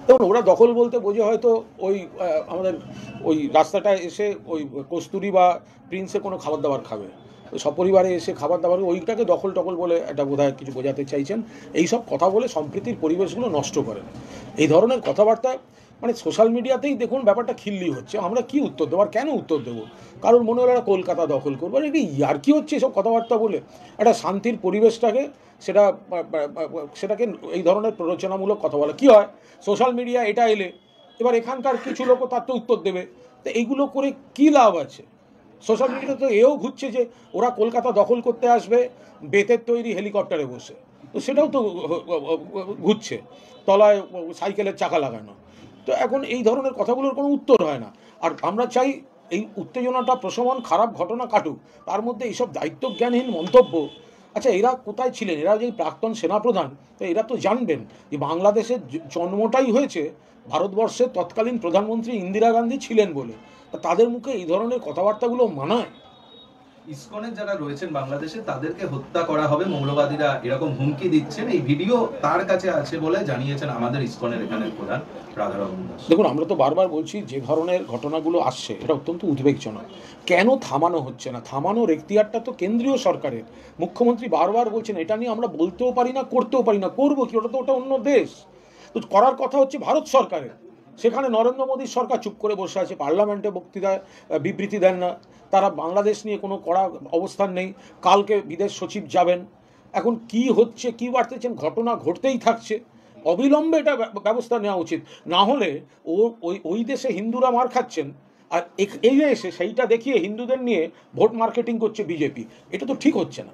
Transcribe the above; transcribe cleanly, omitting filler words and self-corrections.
দেখুন, ওরা দখল বলতে বোঝে হয়তো ওই আমাদের ওই রাস্তাটায় এসে ওই কস্তুরি বা প্রিন্সে কোনো খাবার দাবার খাবে, সপরিবারে এসে খাবার দাবার, ওইটাকে দখল টখল বলে এটা বোধহয় কিছু বোঝাতে চাইছেন। এইসব কথা বলে সম্প্রীতির পরিবেশগুলো নষ্ট করেন। এই ধরনের কথাবার্তা মানে সোশ্যাল মিডিয়াতেই দেখুন ব্যাপারটা খিল্লি হচ্ছে। আমরা কি উত্তর দেবো, আর কেন উত্তর দেবো? কারণ মনে হলো কলকাতা দখল করবো, আর এটা ইয়ার কি হচ্ছে এসব কথাবার্তা বলে? একটা শান্তির পরিবেশটাকে সেটা সেটাকে এই ধরনের প্ররোচনামূলক কথা বলা কী হয়? সোশ্যাল মিডিয়া এটা এলে এবার এখানকার কিছু লোকও তার তো উত্তর দেবে। তো এইগুলো করে কী লাভ আছে? সোশ্যাল মিডিয়াতে তো এও ঘুরছে যে ওরা কলকাতা দখল করতে আসবে বেতের তৈরি হেলিকপ্টারে বসে, তো সেটাও তো ঘুরছে, তলায় সাইকেলের চাকা লাগানো। তো এখন এই ধরনের কথাগুলোর কোনো উত্তর হয় না। আর আমরা চাই এই উত্তেজনাটা প্রশমন, খারাপ ঘটনা কাটুক, তার মধ্যে এইসব দায়িত্বজ্ঞানহীন মন্তব্য। আচ্ছা, এরা কোথায় ছিলেন? এরা যে প্রাক্তন সেনাপ্রধান, তো এরা তো জানবেন যে বাংলাদেশের জন্মটাই হয়েছে ভারতবর্ষের তৎকালীন প্রধানমন্ত্রী ইন্দিরা গান্ধী ছিলেন বলে। তাদের মুখে এই ধরনের কথাবার্তাগুলো মানায়? ইসকনের যারা রয়েছেন বাংলাদেশে তাদেরকে হত্যা করা হবে, মৌলবাদীরা এরকম হুমকি দিচ্ছেন, এই ভিডিও তার কাছে আছে বলে জানিয়েছেন আমাদের ইসকনের এখানের প্রধান রাধারমণ দাস। দেখুন, আমরা তো বারবার বলছি যে ধরনের ঘটনাগুলো আসছে এটা অত্যন্ত উদ্বেগজনক। কেন থামানো হচ্ছে না? থামানোর এখতিয়ারটা তো কেন্দ্রীয় সরকারের। মুখ্যমন্ত্রী বারবার বলছেন এটা নিয়ে আমরা বলতেও পারি না, করতেও পারি না। করবো কি? ওটা অন্য দেশ। তো করার কথা হচ্ছে ভারত সরকারের। সেখানে নরেন্দ্র মোদীর সরকার চুপ করে বসে আছে, পার্লামেন্টে বক্তৃতায় বিবৃতি দেন না, তারা বাংলাদেশ নিয়ে কোনো কড়া অবস্থান নেই। কালকে বিদেশ সচিব যাবেন। এখন কি হচ্ছে, কি বাড়তেছেন, ঘটনা ঘটতেই থাকছে। অবিলম্বে এটা ব্যবস্থা নেওয়া উচিত। না হলে ওই দেশে হিন্দুরা মার খাচ্ছেন, আর এই এসে সেইটা দেখিয়ে হিন্দুদের নিয়ে ভোট মার্কেটিং করছে বিজেপি। এটা তো ঠিক হচ্ছে না।